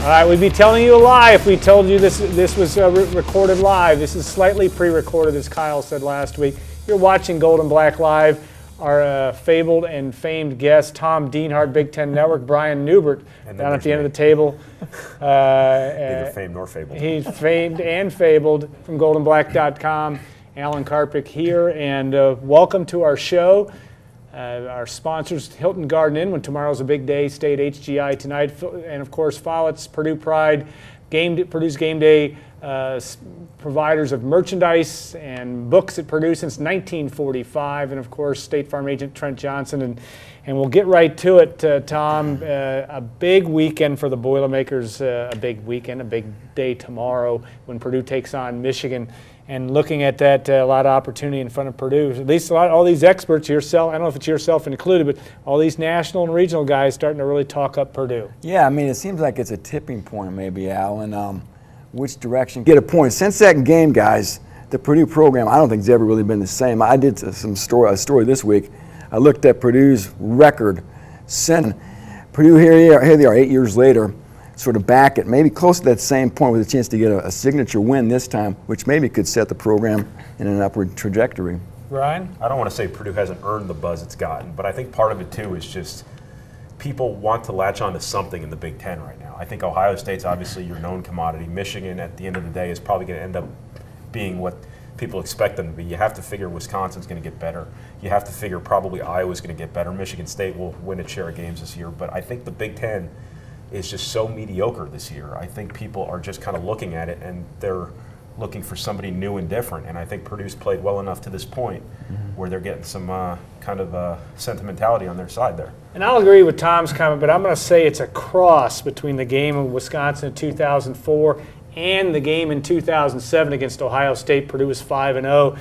All right, we'd be telling you a lie if we told you this was recorded live. This is slightly pre-recorded, as Kyle said last week. You're watching Gold and Black Live. Our fabled and famed guest, Tom Dienhart, Big Ten Network, Brian Newbert, down at the end of the table. Neither famed nor fabled. He's famed and fabled from goldandblack.com. Alan Karpick here, and welcome to our show. Our sponsors, Hilton Garden Inn, when tomorrow's a big day, stay at HGI tonight, and of course Follett's, Purdue Pride, Purdue's Game Day, providers of merchandise and books at Purdue since 1945, and of course State Farm agent Trent Johnson. And we'll get right to it, Tom. A big weekend for the Boilermakers, a big weekend, a big day tomorrow when Purdue takes on Michigan. And looking at that, a lot of opportunity in front of Purdue. At least all these experts, yourself, I don't know if it's yourself included, but all these national and regional guys starting to really talk up Purdue. Yeah, I mean, it seems like it's a tipping point maybe, Alan. Which direction? Get a point. Since that game, guys, the Purdue program, I don't think it's ever really been the same. I did a story this week. I looked at Purdue's record. Purdue, here they are 8 years later, sort of back at maybe close to that same point with a chance to get a signature win this time, which maybe could set the program in an upward trajectory. Ryan? I don't want to say Purdue hasn't earned the buzz it's gotten, but I think part of it too is just people want to latch on to something in the Big Ten right now. I think Ohio State's obviously your known commodity. Michigan, at the end of the day, is probably going to end up being what people expect them to be. You have to figure Wisconsin's going to get better. You have to figure probably Iowa's going to get better. Michigan State will win a share of games this year, but I think the Big Ten is just so mediocre this year. I think people are just kind of looking at it and they're looking for somebody new and different. And I think Purdue's played well enough to this point where they're getting some kind of sentimentality on their side there. And I'll agree with Tom's comment, but I'm going to say it's a cross between the game of Wisconsin in 2004 and the game in 2007 against Ohio State. Purdue was 5-0.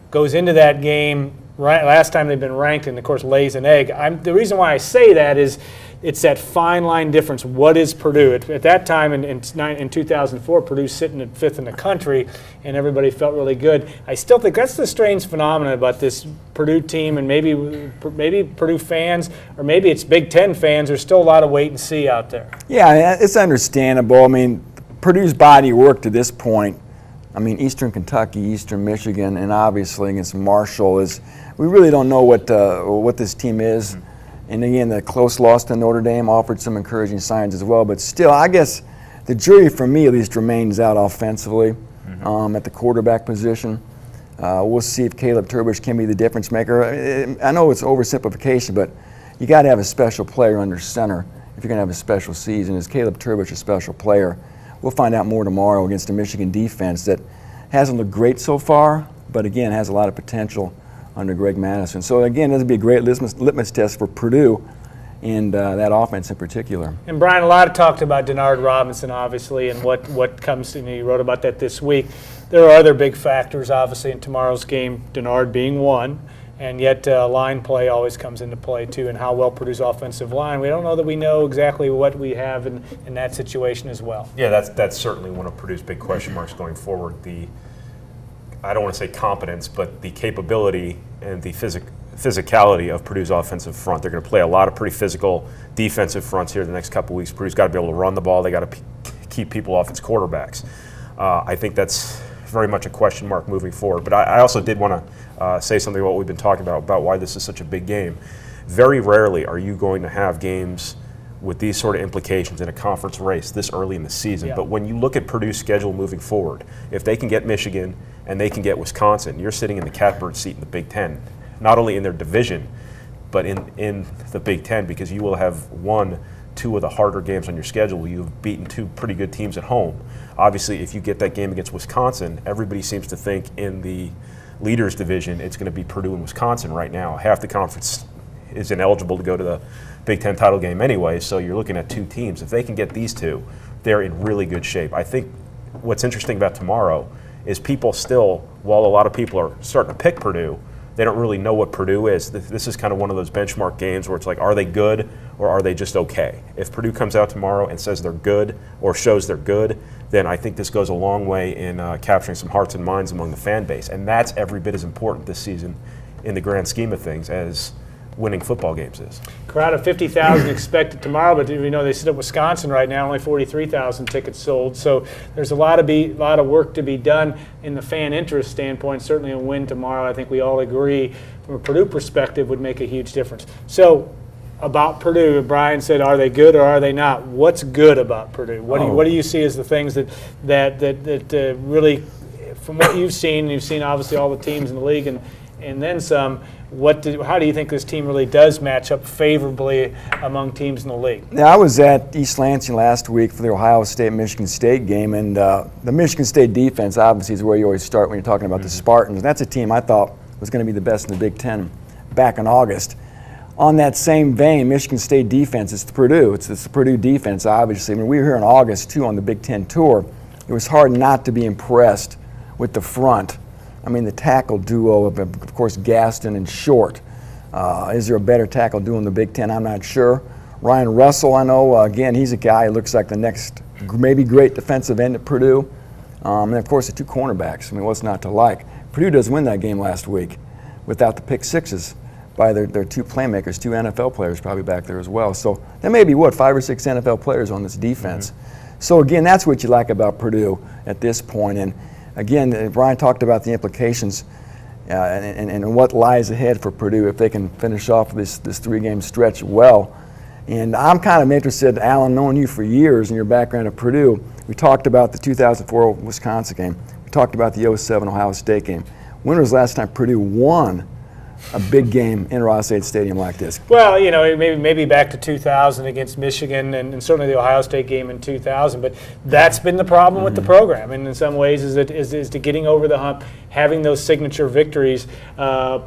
Goes into that game, right, last time they've been ranked, and of course lays an egg. The reason why I say that is it's that fine line difference. What is Purdue? At that time in 2004, Purdue's sitting at 5th in the country, and everybody felt really good. I still think that's the strange phenomenon about this Purdue team, and maybe Purdue fans, or maybe it's Big Ten fans. There's still a lot of wait and see out there. Yeah, it's understandable. I mean, Purdue's body of work to this point, I mean, Eastern Kentucky, Eastern Michigan, and obviously against Marshall, is we really don't know what this team is. And again, the close loss to Notre Dame offered some encouraging signs as well. But still, I guess the jury, for me at least, remains out offensively at the quarterback position. We'll see if Caleb Turbish can be the difference maker. I know it's oversimplification, but you got to have a special player under center if you're going to have a special season. Is Caleb Turbish a special player? We'll find out more tomorrow against a Michigan defense that hasn't looked great so far, but again has a lot of potential under Greg Madison. So again, this would be a great litmus test for Purdue and that offense in particular. And Brian, a lot of talked about Denard Robinson, obviously, and what comes to you wrote about that this week. There are other big factors, obviously, in tomorrow's game, Denard being one, and yet line play always comes into play too, and how well Purdue's offensive line. We don't know that we know exactly what we have in that situation as well. Yeah, that's certainly one of Purdue's big question marks going forward. I don't want to say competence, but the capability and the physicality of Purdue's offensive front. They're going to play a lot of pretty physical defensive fronts here the next couple of weeks. Purdue's got to be able to run the ball. They got to keep people off its quarterbacks. I think that's very much a question mark moving forward. But I also did want to say something about what we've been talking about why this is such a big game. Very rarely are you going to have games with these sort of implications in a conference race this early in the season. Yeah. But when you look at Purdue's schedule moving forward, if they can get Michigan and they can get Wisconsin, you're sitting in the catbird seat in the Big Ten, not only in their division, but in the Big Ten, because you will have won 2 of the harder games on your schedule. You've beaten 2 pretty good teams at home. Obviously, if you get that game against Wisconsin, everybody seems to think in the leaders division it's going to be Purdue and Wisconsin right now. Half the conference is ineligible to go to the Big Ten title game anyway, so you're looking at 2 teams. If they can get these 2, they're in really good shape. I think what's interesting about tomorrow is people still, while a lot of people are starting to pick Purdue, they don't really know what Purdue is. This is kind of one of those benchmark games where it's like, are they good or are they just okay? If Purdue comes out tomorrow and says they're good or shows they're good, then I think this goes a long way in capturing some hearts and minds among the fan base. And that's every bit as important this season in the grand scheme of things as winning football games is. Crowd of 50,000 expected tomorrow, but you know they sit at Wisconsin right now, only 43,000 tickets sold. So there's a lot of work to be done in the fan interest standpoint. Certainly a win tomorrow, I think we all agree, from a Purdue perspective, would make a huge difference. So about Purdue, Brian said, are they good or are they not? What's good about Purdue? What do you see as the things that really, from what you've seen obviously all the teams in the league and then some, how do you think this team really does match up favorably among teams in the league? Yeah, I was at East Lansing last week for the Ohio State-Michigan State game, and the Michigan State defense obviously is where you always start when you're talking about the Spartans. That's a team I thought was going to be the best in the Big Ten back in August. On that same vein, Michigan State defense, it's the Purdue. It's the Purdue defense, obviously. I mean, we were here in August, too, on the Big Ten tour. It was hard not to be impressed with the front. I mean, the tackle duo of course, Gaston and Short. Is there a better tackle duo in the Big Ten? I'm not sure. Ryan Russell, I know, again, he's a guy who looks like the next maybe great defensive end at Purdue. And, of course, the two cornerbacks. I mean, what's not to like? Purdue doesn't win that game last week without the pick sixes by their two playmakers, two NFL players probably back there as well. So there may be, 5 or 6 NFL players on this defense. So, again, that's what you like about Purdue at this point. And, again, Brian talked about the implications and what lies ahead for Purdue if they can finish off this 3-game stretch well. And I'm kind of interested, Alan, knowing you for years and your background at Purdue, we talked about the 2004 Wisconsin game. We talked about the 2007 Ohio State game. When was the last time Purdue won a big game in Ross-Ade Stadium like this? Well, you know, maybe back to 2000 against Michigan and certainly the Ohio State game in 2000, but that's been the problem with the program, and in some ways is to getting over the hump, having those signature victories,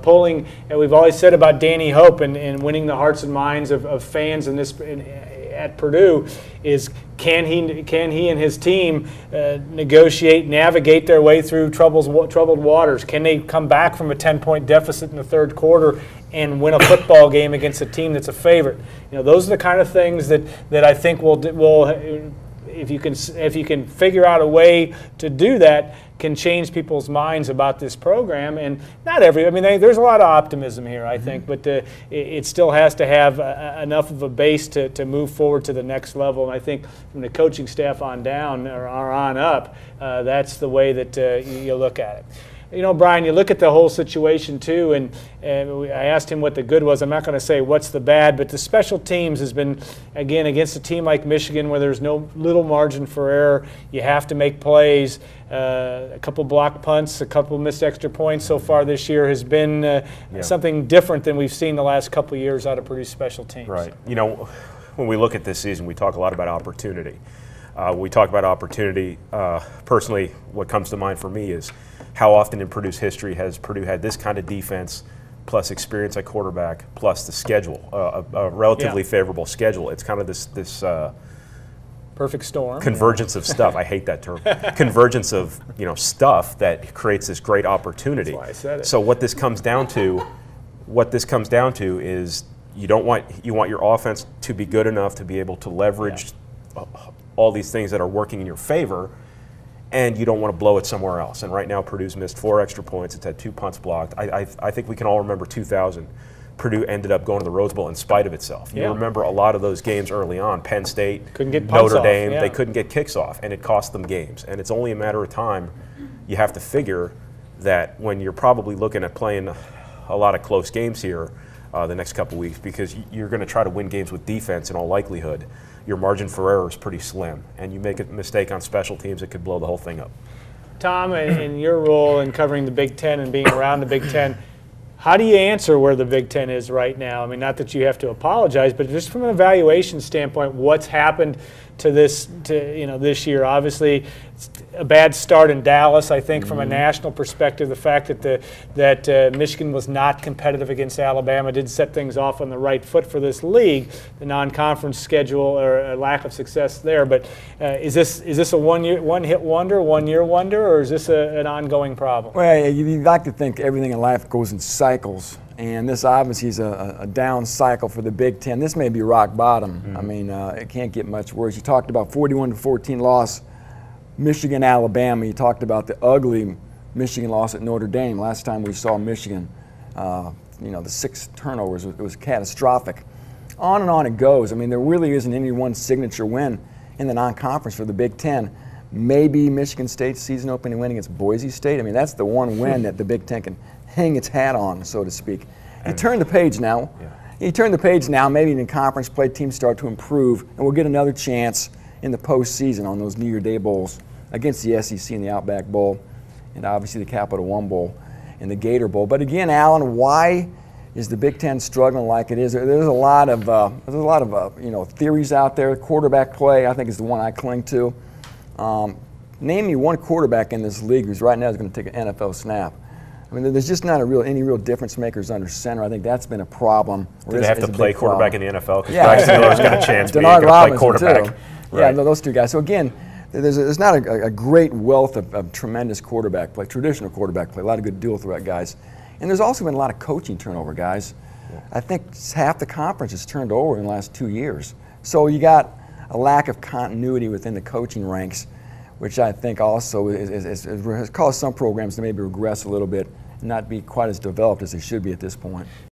pulling, and we've always said about Danny Hope and winning the hearts and minds of fans at Purdue is can he and his team navigate their way through troubled waters? Can they come back from a 10-point deficit in the third quarter and win a football game against a team that's a favorite? You know, those are the kind of things that I think will if you can figure out a way to do that, can change people's minds about this program. And there's a lot of optimism here, I think, but it still has to have enough of a base to move forward to the next level. And I think from the coaching staff on down or on up, that's the way that you look at it. You know, Brian, you look at the whole situation too, and I asked him what the good was. I'm not going to say what's the bad, but the special teams has been, again, against a team like Michigan where there's no little margin for error. You have to make plays. A couple block punts, a couple missed extra points so far this year has been something different than we've seen the last couple of years out of Purdue special teams. Right. You know, when we look at this season, we talk a lot about opportunity. We talk about opportunity. Personally, what comes to mind for me is how often in Purdue's history has Purdue had this kind of defense plus experience at quarterback plus the schedule, a relatively favorable schedule. It's kind of this perfect storm. Convergence of stuff. I hate that term. Convergence of stuff that creates this great opportunity. That's why I said it. So what this comes down to is you want your offense to be good enough to be able to leverage all these things that are working in your favor, and you don't want to blow it somewhere else. And right now, Purdue's missed 4 extra points. It's had 2 punts blocked. I think we can all remember 2000. Purdue ended up going to the Rose Bowl in spite of itself. You remember a lot of those games early on. Penn State, couldn't get punts Notre Dame, off. They couldn't get kicks off, and it cost them games. And it's only a matter of time. You have to figure that when you're probably looking at playing a lot of close games here the next couple weeks, because you're going to try to win games with defense in all likelihood, your margin for error is pretty slim. And you make a mistake on special teams, it could blow the whole thing up. Tom, in your role in covering the Big Ten and being around the Big Ten, how do you answer where the Big Ten is right now? I mean, not that you have to apologize, but just from an evaluation standpoint, what's happened to this year? Obviously, it's a bad start in Dallas. I think from a national perspective, the fact that Michigan was not competitive against Alabama did set things off on the right foot for this league. The non-conference schedule or a lack of success there. But is this a one-hit wonder, one-year wonder, or is this an ongoing problem? Well, you'd like to think everything in life goes in cycles. And this obviously is a down cycle for the Big Ten. This may be rock bottom. I mean, it can't get much worse. You talked about 41-14 loss, Michigan, Alabama. You talked about the ugly Michigan loss at Notre Dame. Last time we saw Michigan the 6 turnovers, it was catastrophic. On and on it goes. I mean, there really isn't any one signature win in the non-conference for the Big Ten. Maybe Michigan State's season opening win against Boise State. I mean, that's the one win that the Big Ten can hang its hat on, so to speak. You turn the page now. Yeah. You turn the page now, maybe in conference play, teams start to improve, and we'll get another chance in the postseason on those New Year Day Bowls against the SEC and the Outback Bowl, and obviously the Capital One Bowl and the Gator Bowl. But again, Alan, why is the Big Ten struggling like it is? There's a lot of theories out there. Quarterback play, I think, is the one I cling to. Name me one quarterback in this league who's right now is going to take an NFL snap. I mean, there's just not any real difference makers under center. I think that's been a problem. Do they have to play quarterback in the NFL? Because Yeah. Braxton Miller's got a chance, but he's Denard going to play Robinson, quarterback. too. Right. Yeah, no, those 2 guys. So again, there's not a great wealth of tremendous quarterback play, traditional quarterback play, a lot of good dual threat guys. And there's also been a lot of coaching turnover, guys. Yeah. I think half the conference has turned over in the last 2 years. So you got a lack of continuity within the coaching ranks, which I think also has caused some programs to maybe regress a little bit and not be quite as developed as they should be at this point.